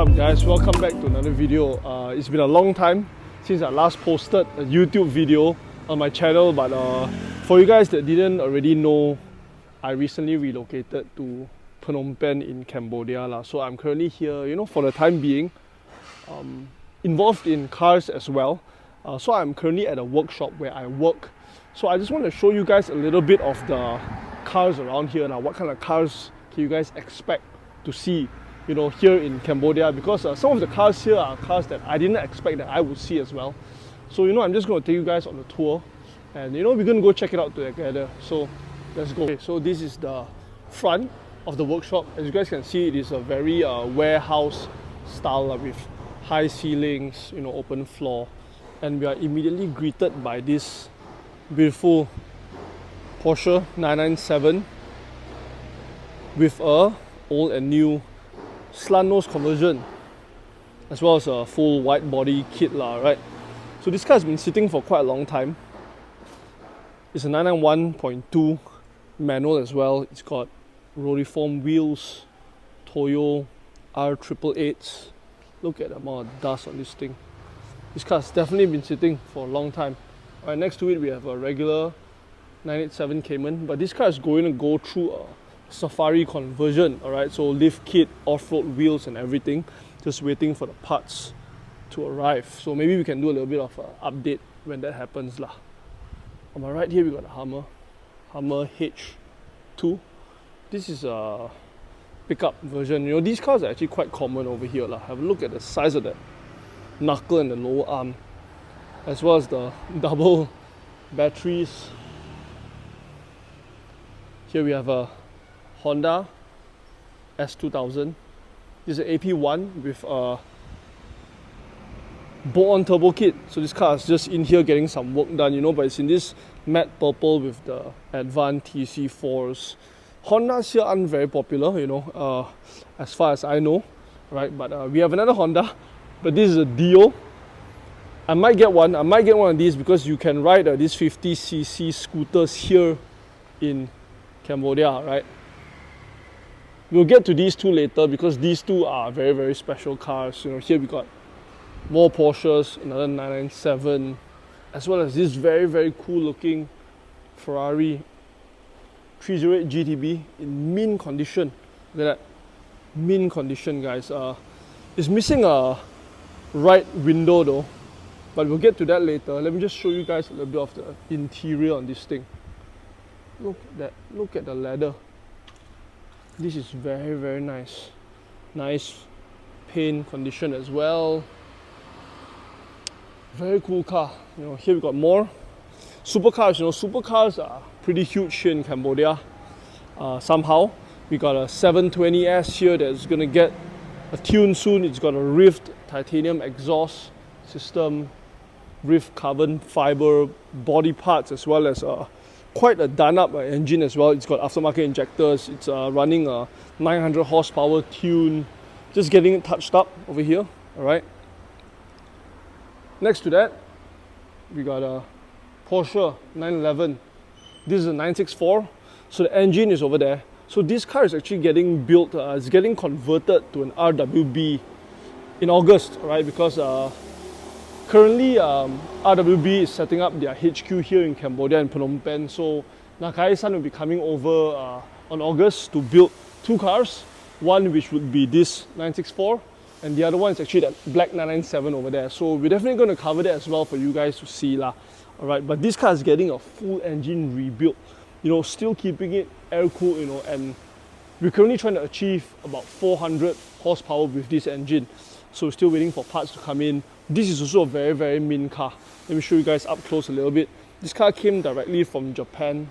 up guys, welcome back to another video. It's been a long time since I last posted a YouTube video on my channel, but for you guys that didn't already know, I recently relocated to Phnom Penh in Cambodia. So I'm currently here, for the time being, involved in cars as well. So I'm currently at a workshop where I work. So I just want to show you guys a little bit of the cars around here now. What kind of cars can you guys expect to see, here in Cambodia? Because some of the cars here are cars that I didn't expect that I would see as well. So I'm just going to take you guys on a tour, and we're going to go check it out together. So let's go. Okay, so this is the front of the workshop. As you guys can see, it is a very warehouse style with high ceilings, open floor, and we are immediately greeted by this beautiful Porsche 997 with a old and new slant nose conversion, as well as a full wide body kit right? So this car has been sitting for quite a long time. It's a 991.2 manual as well. It's got rotiform wheels, Toyo R888s. Look at the amount of dust on this thing. This car has definitely been sitting for a long time. Right next to it we have a regular 987 Cayman, but this car is going to go through a safari conversion, alright? So lift kit, off-road wheels and everything, just waiting for the parts to arrive. So maybe we can do a little bit of an update when that happens lah. On my right here we got a Hummer H2. This is a pickup version. These cars are actually quite common over here lah. Have a look at the size of that knuckle and the lower arm, as well as the double batteries. Here we have a Honda S2000. This is an AP1 with a bolt-on turbo kit. So this car is just in here getting some work done, but it's in this matte purple with the advanced TC4s. Hondas here aren't very popular, as far as I know, right? But we have another Honda, but this is a Dio. I might get one of these because you can ride these 50cc scooters here in Cambodia, right? We'll get to these two later because these two are very, very special cars. Here we got more Porsches, another 997, as well as this very, very cool looking Ferrari 308 GTB in mint condition. Look at that, mint condition, guys. It's missing a right window though, but we'll get to that later. Let me just show you guys a little bit of the interior on this thing. Look at that, look at the leather. This is very, very nice. Nice paint condition as well. Very cool car. Here we got more supercars. Supercars are pretty huge here in Cambodia. Somehow we got a 720S here that's gonna get a tune soon. It's got a Rift titanium exhaust system, Rift carbon fiber body parts, as well as quite a done-up engine as well. It's got aftermarket injectors. It's running a 900 horsepower tune. Just getting it touched up over here. All right. Next to that, we got a Porsche 911. This is a 964. So the engine is over there. So this car is actually getting built. It's getting converted to an RWB in August, right? Because currently, RWB is setting up their HQ here in Cambodia in Phnom Penh. So Nakai-san will be coming over on August to build two cars. One which would be this 964, and the other one is actually that black 997 over there. So we're definitely going to cover that as well for you guys to see lah. Alright, but this car is getting a full engine rebuild. Still keeping it air-cooled, and we're currently trying to achieve about 400 horsepower with this engine. So we're still waiting for parts to come in. This is also a very, very mint car. Let me show you guys up close a little bit. This car came directly from Japan.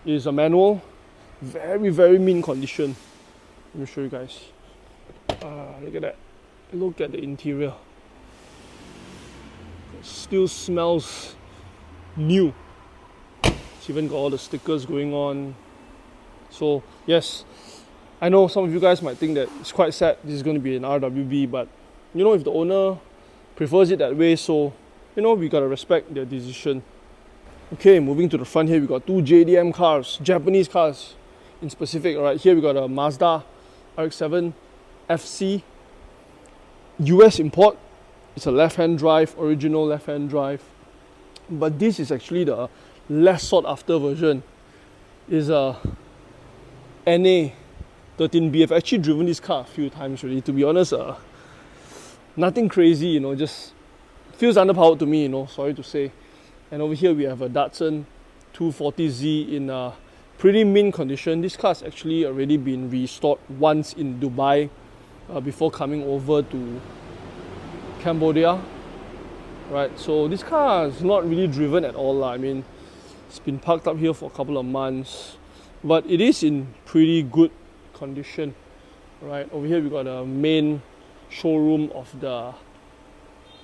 It is a manual, very, very mint condition. Let me show you guys. Look at that. Look at the interior. It still smells new. It's even got all the stickers going on. So yes, I know some of you guys might think that it's quite sad this is going to be an RWB, but if the owner prefers it that way, so we gotta respect their decision. Okay, moving to the front here, we got two JDM cars, Japanese cars in specific. Alright, here we got a Mazda RX-7 FC US import. It's a left-hand drive, original left-hand drive. But this is actually the less sought after version. Is a NA 13B. I've actually driven this car a few times really. To be honest, nothing crazy, you know, just feels underpowered to me, you know, sorry to say. And over here we have a Datsun 240Z in a pretty mint condition. This car has actually already been restored once in Dubai before coming over to Cambodia. Right, so this car is not really driven at all. I mean, it's been parked up here for a couple of months, but it is in pretty good condition. Right, over here we got a main showroom of the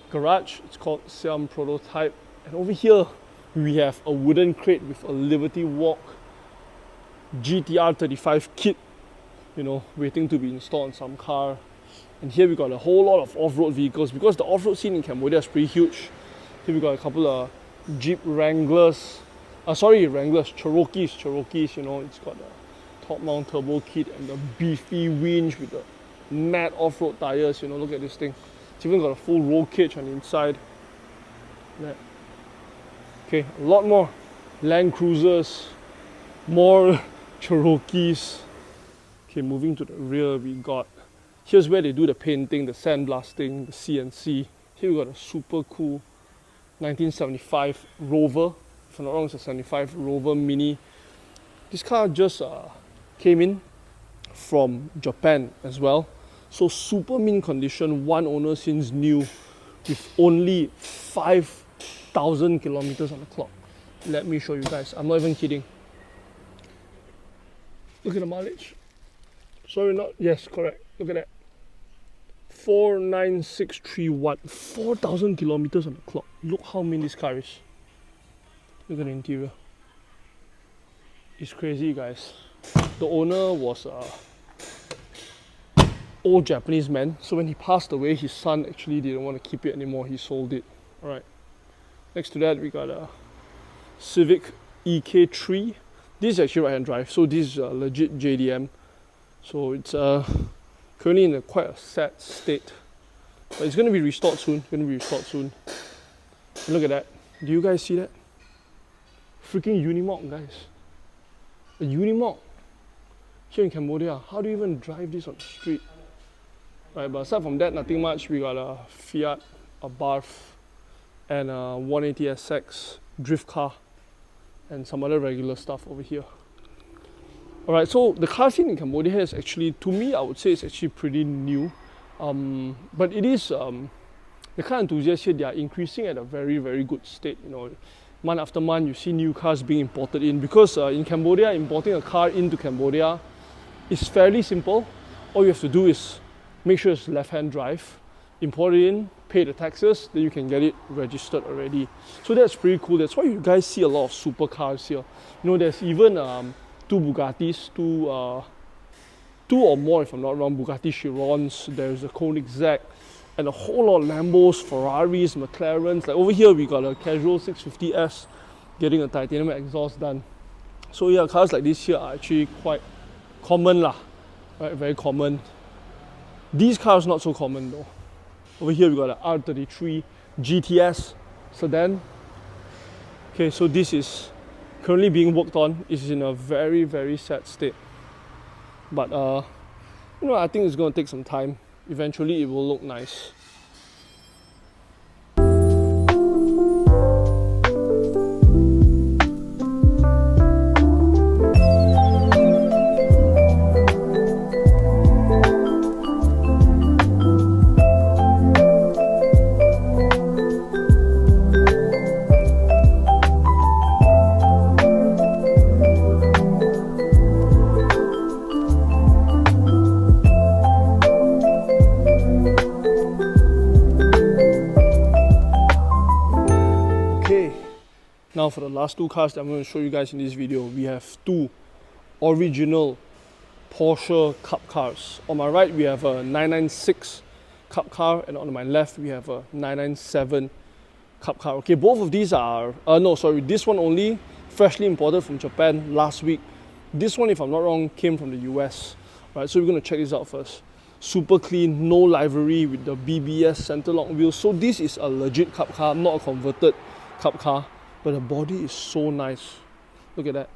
garage. It's called Siam Prototype. And over here we have a wooden crate with a Liberty Walk GTR 35 kit, you know, waiting to be installed on some car. And here we got a whole lot of off-road vehicles because the off-road scene in Cambodia is pretty huge. Here we got a couple of Jeep Wranglers, Cherokees, you know, it's got the top mount turbo kit and the beefy winch with the mad off-road tires, you know, look at this thing. It's even got a full roll cage on the inside. Yeah. Okay, a lot more Land Cruisers, more Cherokees. Okay, moving to the rear, we got, here's where they do the painting, the sandblasting, the CNC. Here we got a super cool 1975 Rover. If I'm not wrong, it's a 75 Rover Mini. This car just came in from Japan as well. So super mint condition, one owner since new, with only 5,000 kilometers on the clock. Let me show you guys. I'm not even kidding. Look at the mileage. Sorry, not, yes, correct. Look at that. 49631, 4,000 kilometers on the clock. Look how mint this car is. Look at the interior. It's crazy, guys. The owner was an old Japanese man. So when he passed away, his son actually didn't want to keep it anymore. He sold it. Alright. Next to that, we got a Civic EK3. This is actually right-hand drive. So this is a legit JDM. So it's currently in quite a sad state. But it's going to be restored soon. And look at that. Do you guys see that? Freaking Unimog, guys. A Unimog here in Cambodia. How do you even drive this on the street? Right, but aside from that, nothing much. We got a Fiat, a Barf, and a 180SX drift car, and some other regular stuff over here. Alright, so the car scene in Cambodia is actually, to me, I would say it's actually pretty new. But it is, the car enthusiasts here, they are increasing at a very, very good state. You know, month after month, you see new cars being imported in. Because in Cambodia, importing a car into Cambodia is fairly simple. All you have to do is make sure it's left-hand drive, import it in, pay the taxes, then you can get it registered already. So that's pretty cool. That's why you guys see a lot of supercars here. You know, there's even two Bugattis, two or more if I'm not wrong, Bugatti Chirons, there's a Koenigsegg, and a whole lot of Lambos, Ferraris, McLarens. Like over here we got a casual 650S getting a titanium exhaust done. So yeah, cars like this here are actually quite common lah, right? Very common. These cars not so common though. Over here we got an R33 GTS sedan. Okay, so this is currently being worked on. It's in a very, very sad state. But you know, I think it's going to take some time. Eventually it will look nice. Now for the last two cars that I'm going to show you guys in this video, we have two original Porsche Cup cars. On my right we have a 996 Cup car, and on my left we have a 997 Cup car. Okay, both of these are, this one only freshly imported from Japan last week. This one, if I'm not wrong, came from the US. Right, so we're going to check this out first. super clean, no livery with the BBS center lock wheels. So this is a legit cup car, not a converted cup car, but the body is so nice. Look at that.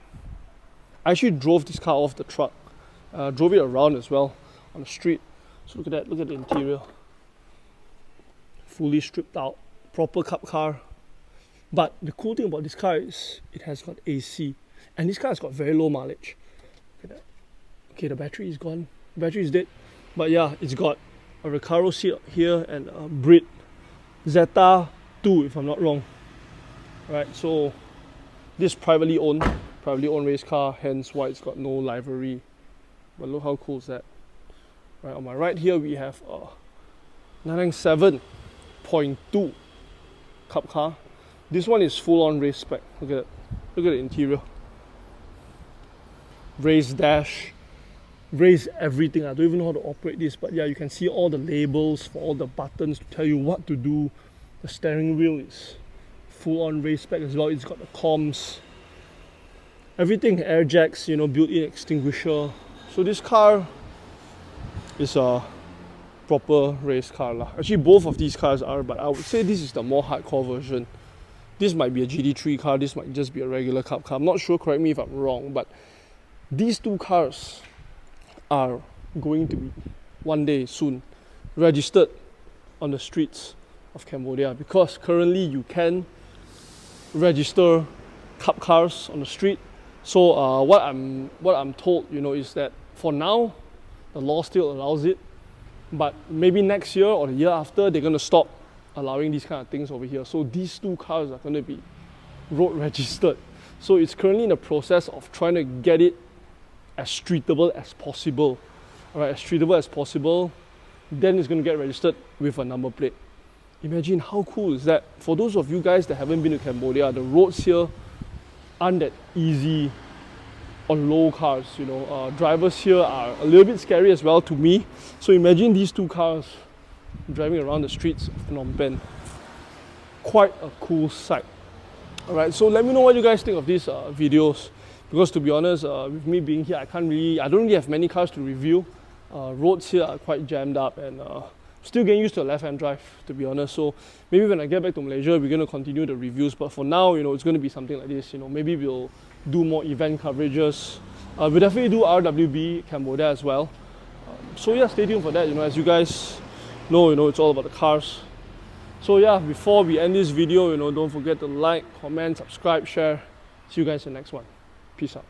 I actually drove this car off the truck, drove it around as well on the street. So look at that, look at the interior. Fully stripped out, proper cup car. But the cool thing about this car is it has got AC, and this car has got very low mileage. Look at that. Okay, the battery is gone, the battery is dead. But yeah, it's got a Recaro seat here and a Brit Zeta 2 if I'm not wrong. Right, so this privately owned race car, hence why it's got no livery. But look how cool is that. Right, on my right here we have a 997.2 cup car. This one is full on race spec. Look at it. Look at the interior. Race dash. Race everything. I don't even know how to operate this, but yeah, you can see all the labels for all the buttons to tell you what to do. The steering wheel is full on race spec as well. It's got the comms, everything, air jacks, you know, built-in extinguisher. So this car is a proper race car lah. Actually both of these cars are, but I would say this is the more hardcore version. This might be a GT3 car, this might just be a regular cup car. I'm not sure, correct me if I'm wrong, but these two cars are going to be one day soon registered on the streets of Cambodia, because currently you can register cup cars on the street. So what I'm told, you know, is that for now the law still allows it, but maybe next year or the year after they're going to stop allowing these kind of things over here. So these two cars are going to be road registered. So it's currently in the process of trying to get it as streetable as possible. Alright, as streetable as possible, then it's going to get registered with a number plate. Imagine how cool is that. For those of you guys that haven't been to Cambodia, the roads here aren't that easy on low cars, you know. Drivers here are a little bit scary as well to me. So imagine these two cars driving around the streets of Phnom Penh. Quite a cool sight. Alright, so let me know what you guys think of these videos. Because to be honest, with me being here, I don't really have many cars to review. Roads here are quite jammed up, and still getting used to a left-hand drive, to be honest. So maybe when I get back to Malaysia, we're going to continue the reviews. But for now, you know, it's going to be something like this. You know, maybe we'll do more event coverages. We'll definitely do RWB Cambodia as well. So yeah, stay tuned for that. You know, as you guys know, you know, it's all about the cars. So yeah, before we end this video, you know, don't forget to like, comment, subscribe, share. See you guys in the next one. Peace out.